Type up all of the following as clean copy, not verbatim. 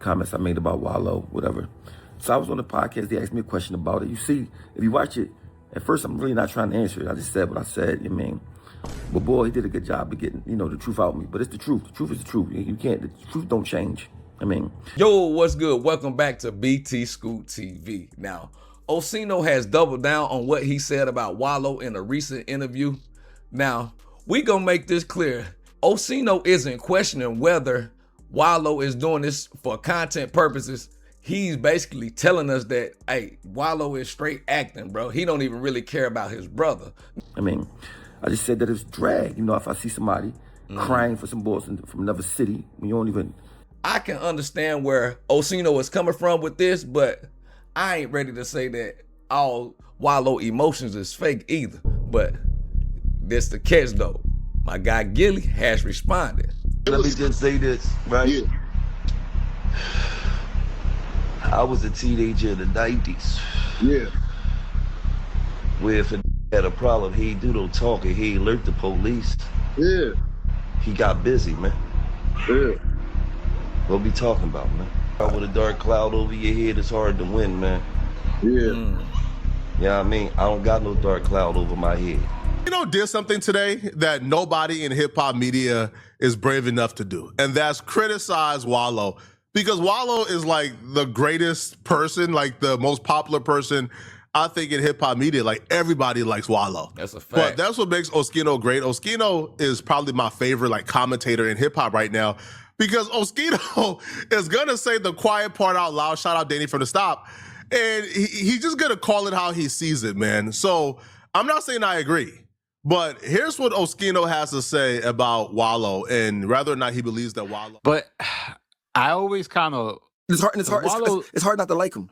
comments I made about Wallow, whatever. So I was on the podcast, they asked me a question about it. You see, if you watch it, at first I'm really not trying to answer it. I just said what I said, you mean. But boy, he did a good job of getting, the truth out of me. But it's the truth. The truth is the truth. You can't, the truth don't change. I mean. Yo, what's good? Welcome back to BT Scoop TV. Now, Oschino has doubled down on what he said about Wallow in a recent interview. Now, we gonna make this clear. Oschino isn't questioning whether Wallow is doing this for content purposes. He's basically telling us that, hey, Wallow is straight acting, bro. He don't even really care about his brother. I mean, I just said that it's drag. If I see somebody crying for some boys from another city, when you don't even... I can understand where Oschino is coming from with this, but I ain't ready to say that all Wallow emotions is fake either. But this the catch though. My guy Gilly has responded. Let me just say this, right? Yeah. I was a teenager in the 90s. Yeah. Where if a had a problem, he ain't do no talking, he ain't alert the police. Yeah. He got busy, man. Yeah. What we talking about, man? With a dark cloud over your head, it's hard to win, man. Yeah. You know what I mean? I don't got no dark cloud over my head. Did something today that nobody in hip hop media is brave enough to do, and that's criticize Wallow, because Wallow is like the greatest person, like the most popular person, I think, in hip hop media. Like everybody likes Wallow. That's a fact. But that's what makes Oschino great. Oschino is probably my favorite like commentator in hip hop right now, because Oschino is gonna say the quiet part out loud. Shout out Danny from the stop, and he's just gonna call it how he sees it, man. So I'm not saying I agree. But here's what Oschino has to say about Wallow and whether or not he believes that Wallow. But I always kind of... It's hard Wallow, it's hard not to like him.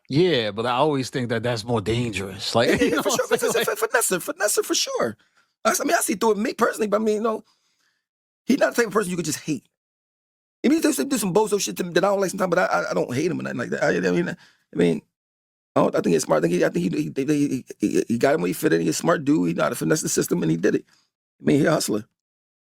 Yeah, but I always think that that's more dangerous. Like, Yeah, for sure. Finesse for sure. I see through it me personally, but he's not the type of person you could just hate. He do some bozo shit that I don't like sometimes, but I don't hate him or nothing like that. I think he's smart. I think he got him where he fit in. He's a smart dude. He know how to finesse the system, and he did it. He's a hustler.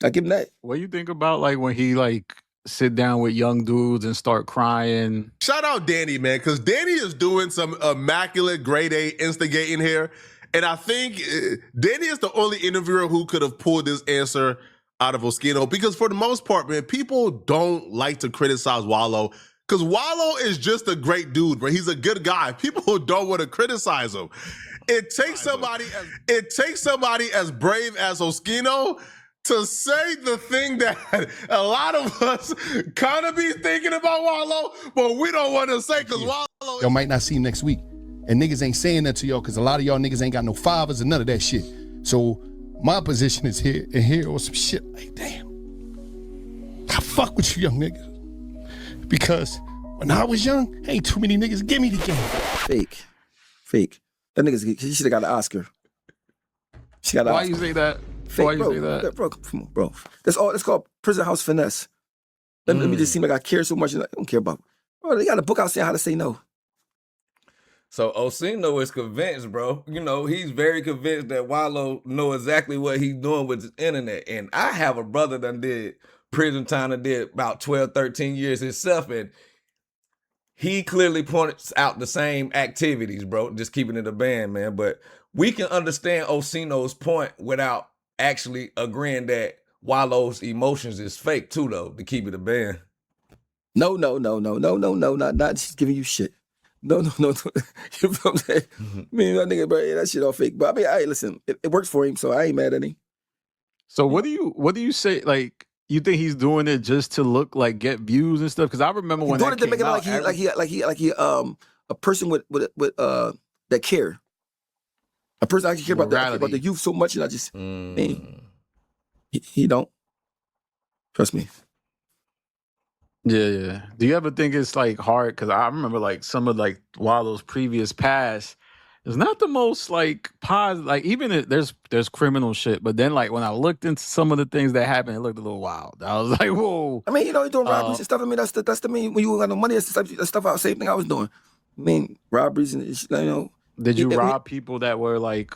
I give him that. What do you think about like when he like sit down with young dudes and start crying? Shout out Danny, man, because Danny is doing some immaculate grade A instigating here. And I think Danny is the only interviewer who could have pulled this answer out of Oschino, because for the most part, man, people don't like to criticize Wallow. Because Wallow is just a great dude, bro. He's a good guy. People don't want to criticize him. It takes somebody as brave as Oschino to say the thing that a lot of us kind of be thinking about Wallow, but we don't want to say, because Wallow... Y'all might not see him next week. And niggas ain't saying that to y'all because a lot of y'all niggas ain't got no fathers and none of that shit. So my position is here and here or some shit like, damn, I fuck with you young niggas. Because when I was young, ain't too many niggas give me the game. Fake. That nigga, she should have got an Oscar. She got an Why Oscar. You say that? Fake, Why you say that? Bro, come on, bro. That's called prison house finesse. Let me just seem like I care so much. And I don't care about. Bro, they got a book out saying how to say no. So Oschino is convinced, bro. He's very convinced that Wallow know exactly what he's doing with his internet. And I have a brother that did prison time, that did about 12, 13 years himself, and he clearly points out the same activities, bro. Just keeping it a band, man. But we can understand Oschino's point without actually agreeing that Wallow's emotions is fake too, though, to keep it a band. No, not just giving you shit. No. You know what I'm saying? That nigga, bro, that shit all fake. But listen, it works for him, so I ain't mad at him. So what do you say? Like, you think he's doing it just to look like get views and stuff? Because I remember when that came out, like he a person with that care. A person I care about the youth so much, and I just he don't trust me. Yeah. Do you ever think it's like hard? Because I remember like some of like Wallow's previous past is not the most like positive. Like even there's criminal shit, but then like when I looked into some of the things that happened, it looked a little wild. I was like, whoa. He's doing robberies and stuff. That's the when you got no money, that's the stuff. Same thing I was doing. Robberies and Did you rob people that were like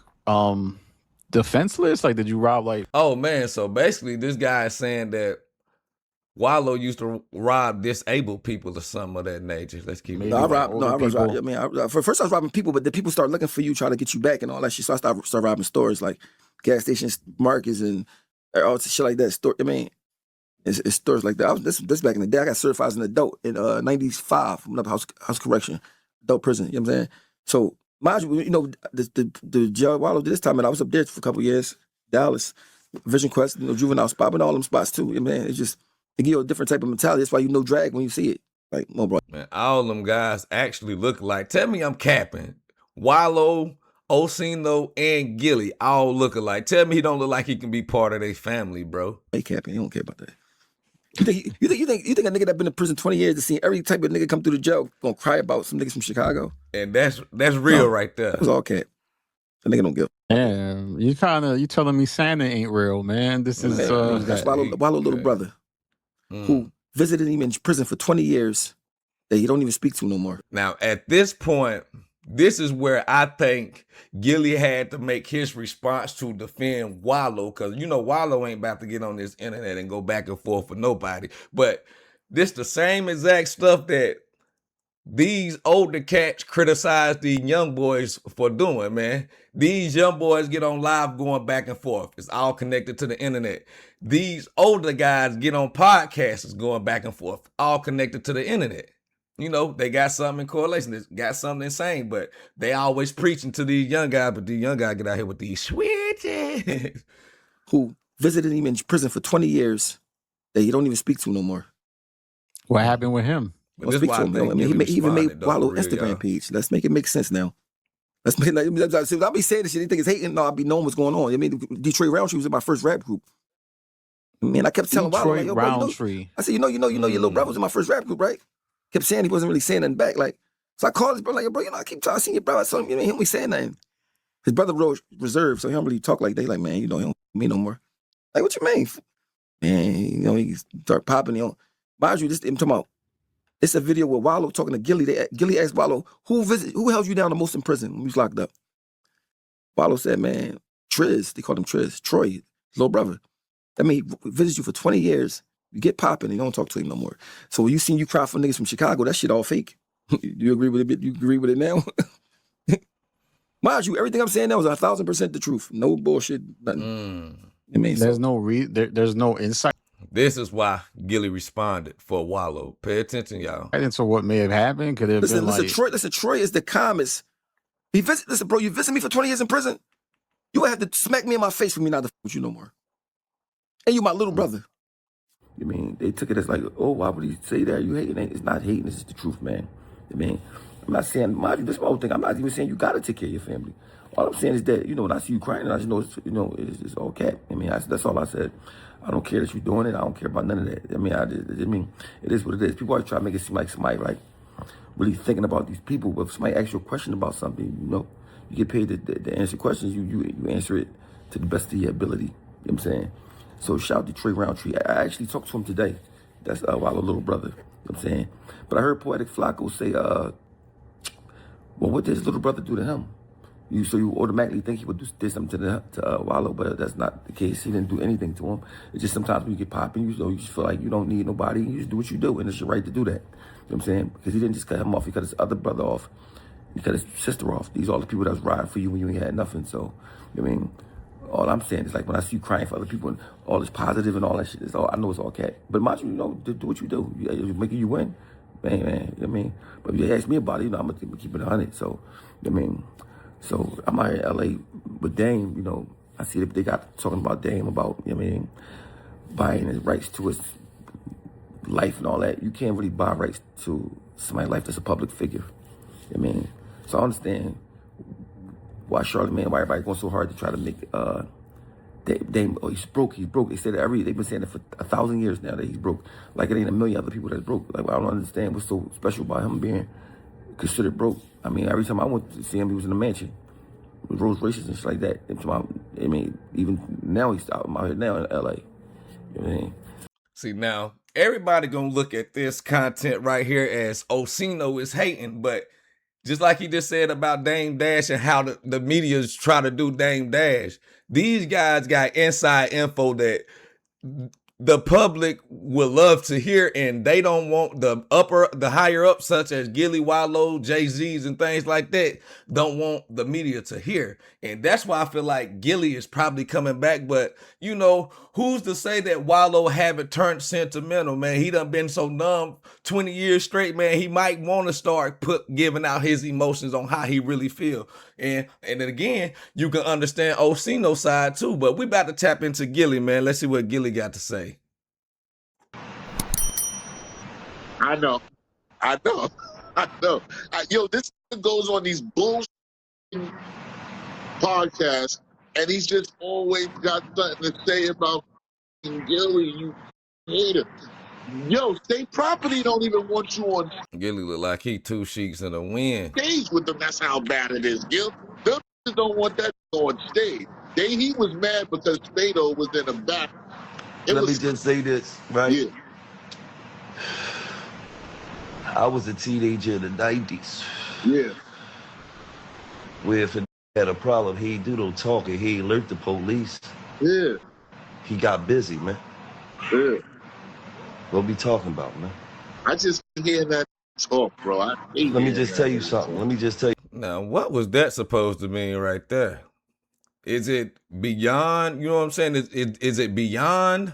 defenseless? Like, did you rob like? Oh man, so basically this guy is saying that Wallow used to rob disabled people or something of that nature. Let's keep it. Maybe No, I like robbed. No, I older was robbing. people. I mean, for first I was robbing people, but then people start looking for you, trying to get you back and all that shit. So I started robbing stores like gas stations, markets, and all shit like that. Store. I mean, it's stores like that. This back in the day. I got certified as an adult in '95 from another house correction, adult prison. You know what I'm saying? So mind you, the jail Wallow did this time, and I was up there for a couple years. Dallas, Vision Quest, juvenile spot, but all them spots too. You know what I'm saying? It's just it give you a different type of mentality. That's why you know drag when you see it. Like, no, bro. Man, all them guys actually look like. Tell me I'm capping. Wallow, Oschino, and Gilly all look alike. Tell me he don't look like he can be part of their family, bro. He capping. He don't care about that. You think a nigga that been in prison 20 years to see every type of nigga come through the jail gonna cry about some niggas from Chicago? And that's real right there. That was all cap. The nigga don't give. Yeah, you telling me Santa ain't real, man. This is That's Wallow little brother who visited him in prison for 20 years that he don't even speak to no more. Now, at this point, this is where I think Gilly had to make his response to defend Wallow, because Wallow ain't about to get on this internet and go back and forth with nobody. But this the same exact stuff that these older cats criticize these young boys for doing, man. These young boys get on live going back and forth. It's all connected to the internet. These older guys get on podcasts going back and forth, all connected to the internet. They got something in correlation. They got something insane, but they always preaching to these young guys, but these young guys get out here with these switches. Who visited him in prison for 20 years that he don't even speak to no more. What happened with him? But Don't speak to him, though. I mean, he even made Wallow Instagram page. Let's make it make sense now. Let's make I'll be saying this shit. They think it's hating. No, I'll be knowing what's going on. I mean, Detroit Roundtree was in my first rap group. I mean, I kept telling Wallow, like, yo, bro, Roundtree. I said, your little brother was in my first rap group, right? Kept saying he wasn't really saying nothing back. Like, so I called his brother, like, bro, I keep talking to your brother. I told him, he don't be saying nothing. His brother wrote reserved, so he don't really talk like they. Like, man, he don't me no more. Like, what you mean? Man, he start popping. Mind you, I'm talking about. It's a video with Wallow talking to Gilly. Gilly asked Wallow, who held you down the most in prison when you was locked up? Wallow said, man, Triz. They called him Triz. Troy, his little brother. I mean, he visited you for 20 years. You get popping and you don't talk to him no more. So when you seen you cry for niggas from Chicago, that shit all fake. You agree with it? You agree with it now? Mind you, everything I'm saying now is 1,000% the truth. No bullshit, nothing. I mean, there's no insight This is why Gilly responded for Wallow. Pay attention, y'all. into what may have happened. Could it have been like... Troy is the calmest. Listen, bro, you visit me for 20 years in prison, you would have to smack me in my face for me not to f with you no more. And you my little brother. I mean, they took it as like, oh, why would he say that? You hating it? It's not hating, it's just the truth, man. I mean, I'm not saying, mind you, this is my whole thing. I'm not even saying you gotta take care of your family. All I'm saying is that, when I see you crying, I just know it's all cat. I mean, that's all I said. I don't care that you're doing it. I don't care about none of that. I mean, it is what it is. People always try to make it seem like somebody like really thinking about these people. But if somebody asks you a question about something, you get paid to answer questions. You answer it to the best of your ability. You know what I'm saying? So shout out to Detroit Roundtree. I actually talked to him today. That's Wallow little brother. You know what I'm saying? But I heard Poetic Flacco say, well, what did his little brother do to him? So you automatically think he would do something to Wallow, but that's not the case. He didn't do anything to him. It's just sometimes when you get popping, you just feel like you don't need nobody. You just do what you do, and it's your right to do that. You know what I'm saying? Because he didn't just cut him off. He cut his other brother off. He cut his sister off. These are all the people that was riding for you when you ain't had nothing. So, I mean, all I'm saying is like when I see you crying for other people and all this positive and all that shit, I know it's all cat. But mind you, do what you do. You're making you win. Man, I mean, but if you ask me about it, I'm going to keep it 100. So, I mean... So I'm out here in LA with Dame, I see that they got talking about Dame about, buying his rights to his life and all that. You can't really buy rights to somebody's life that's a public figure. So I understand why Charlamagne, why everybody going so hard to try to make Dame, he's broke. They said that they've been saying it for 1,000 years now that he's broke. Like it ain't a million other people that's broke. Like I don't understand what's so special about him being considered broke. I mean, every time I went to see him, he was in a mansion with Rolls Royces and shit like that. I mean, even now he's out here now in LA. You know what I mean? See, now, everybody gonna look at this content right here as Oschino is hating, but just like he just said about Dame Dash and how the media's try to do Dame Dash, these guys got inside info that the public would love to hear, and they don't want the higher up, such as Gilly, Wallow, Jay-Z's and things like that, don't want the media to hear. And that's why I feel like Gilly is probably coming back. But, you know, who's to say that Wallow haven't turned sentimental, man? He done been so numb 20 years straight, man. He might want to start giving out his emotions on how he really feel. And then again, you can understand Oschino's side too. But we about to tap into Gilly, man. Let's see what Gilly got to say. I know. Yo, this goes on these bullshit podcasts, and he's just always got something to say about Gilly. You hater. Yo, state property don't even want you on Gilly look like he 2 sheets in the wind. stage with them. That's how bad it is, Gil. Them don't want that on stage. He was mad because Spado was in the back. Let me just say this, right? Yeah. I was a teenager in the 90s. Yeah. Where if a had a problem, he ain't do no talking. He ain't alert the police. Yeah. He got busy, man. Yeah. What we talking about, man? I just hear that talk, bro. Let me just tell you something. Now, what was that supposed to mean right there? Is it beyond, you know what I'm saying? Is it beyond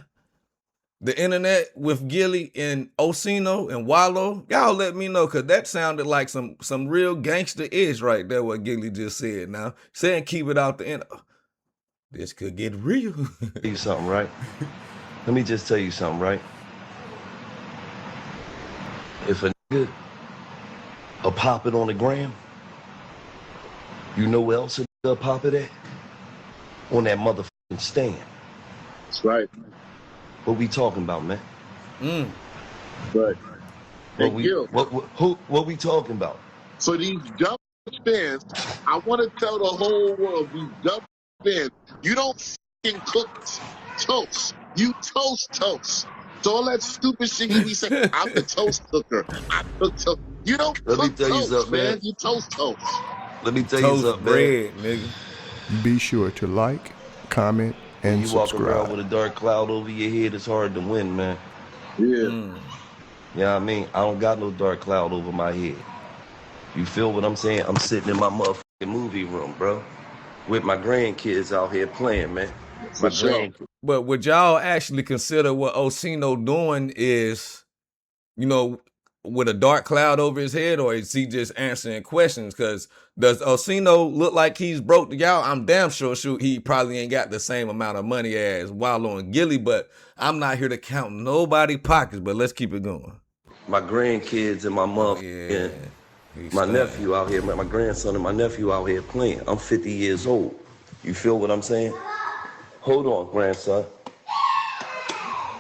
the internet with Gilly and Oschino and Wallow? Y'all let me know, because that sounded like some real gangster-ish right there, what Gilly just said. Now, saying keep it out the internet. This could get real. Tell you something, right? Let me just tell you something, right? If a nigga a pop it on the gram, you know where else a nigga pop it at? On that motherfucking stand. That's right. What we talking about, man? Right. What we talking about? So these dumb fans, I want to tell the whole world, these dumb fans, you don't fucking cook toast. You toast. So all that stupid shit he be saying, I'm the toast cooker. I cook toast. You don't cook toast, man. You toast. Let me tell you Toast something, bread, man. nigga. Be sure to like, comment, and You walk around subscribe. with a dark cloud over your head, it's hard to win, man. Yeah. You know what I mean? I don't got no dark cloud over my head. You feel what I'm saying? I'm sitting in my motherfucking movie room, bro, with my grandkids out here playing, man. For sure. But would y'all actually consider what Oschino doing is, you know, with a dark cloud over his head, or is he just answering questions? Because does Oschino look like he's broke to y'all? I'm damn sure he probably ain't got the same amount of money as Wallow and Gilly, but I'm not here to count nobody pockets, but let's keep it going. My grandkids and my motherfucking my nephew out here, my grandson and my nephew out here playing. I'm 50 years old. You feel what I'm saying? Hold on, grandson.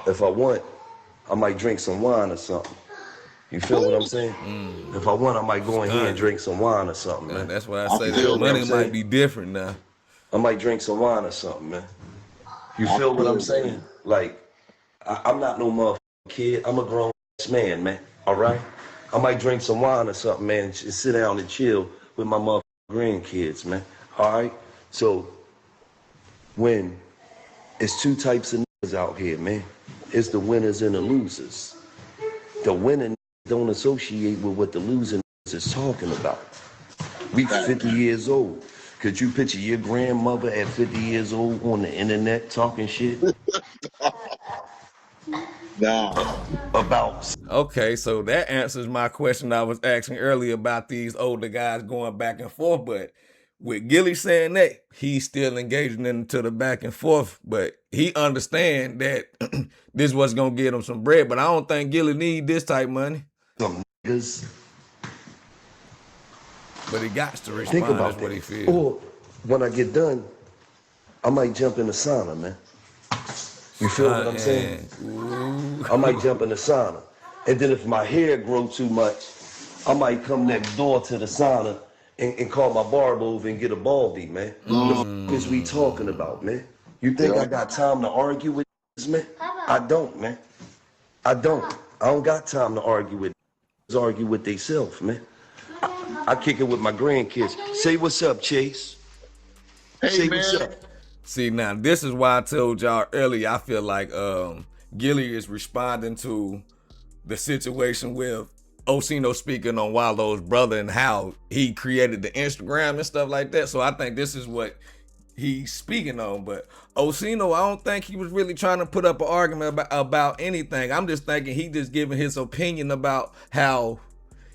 If I want, I might drink some wine or something. You feel what I'm saying? If I want, I might go in here and drink some wine or something, man. That's why I say the money might be different now. I might drink some wine or something, man. You feel what I'm saying? Like, I'm not no motherfucking kid. I'm a grown man, all right? I might drink some wine or something, man, and sit down and chill with my motherfucking grandkids, man, all right? So, when it's 2 types of niggas out here, man. It's the winners and the losers. The winning don't associate with what the losing is talking about. We 50 years old. Could you picture your grandmother at 50 years old on the internet talking shit? Nah. About. Okay, so that answers my question I was asking earlier about these older guys going back and forth, but with Gilly saying that, he's still engaging into the back and forth, but he understand that this was gonna get him some bread, but I don't think Gilly need this type money. Some niggas. But he got to respond. Think about That's what he that. feels. Or when I get done, I might jump in the sauna, man. You feel what I'm saying? I might jump in the sauna. And then if my hair grow too much, I might come next door to the sauna and call my barber over and get a baldy, man. What the fuck is we talking about, man? You think I got time to argue with this, man? I don't, man. I don't got time to argue with this. Argue with theyself, man. I kick it with my grandkids. Say what's up, Chase. Hey, Say man. what's up. See, now this is why I told y'all earlier, I feel like Gilly is responding to the situation with Oschino speaking on Wallow's brother and how he created the Instagram and stuff like that. So I think this is what he's speaking on. But Oschino, I don't think he was really trying to put up an argument about anything. I'm just thinking he just giving his opinion about how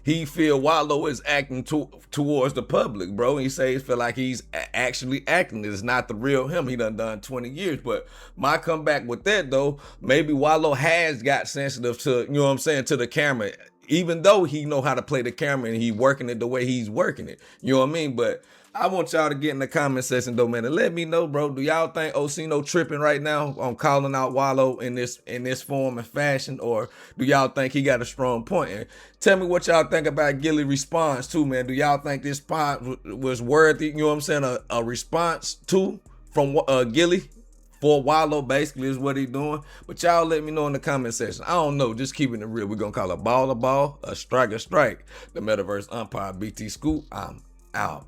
he feel Wallow is acting towards the public, bro. He says he feel like he's actually acting. It's not the real him. He done 20 years. But my comeback with that, though, maybe Wallow has got sensitive to, you know what I'm saying, to the camera. Even though he know how to play the camera and he working it the way he's working it. You know what I mean? But I want y'all to get in the comment section, though, man, and let me know, bro. Do y'all think Oschino tripping right now on calling out Wallow in this form and fashion, or do y'all think he got a strong point? And tell me what y'all think about Gilly's response too, man. Do y'all think this pod was worthy? You know what I'm saying? A response from Gilly for Wallow, basically, is what he doing. But y'all let me know in the comment section. I don't know. Just keeping it real. We're gonna call a ball, a strike, a strike. The Metaverse Umpire, BT Scoop. I'm out.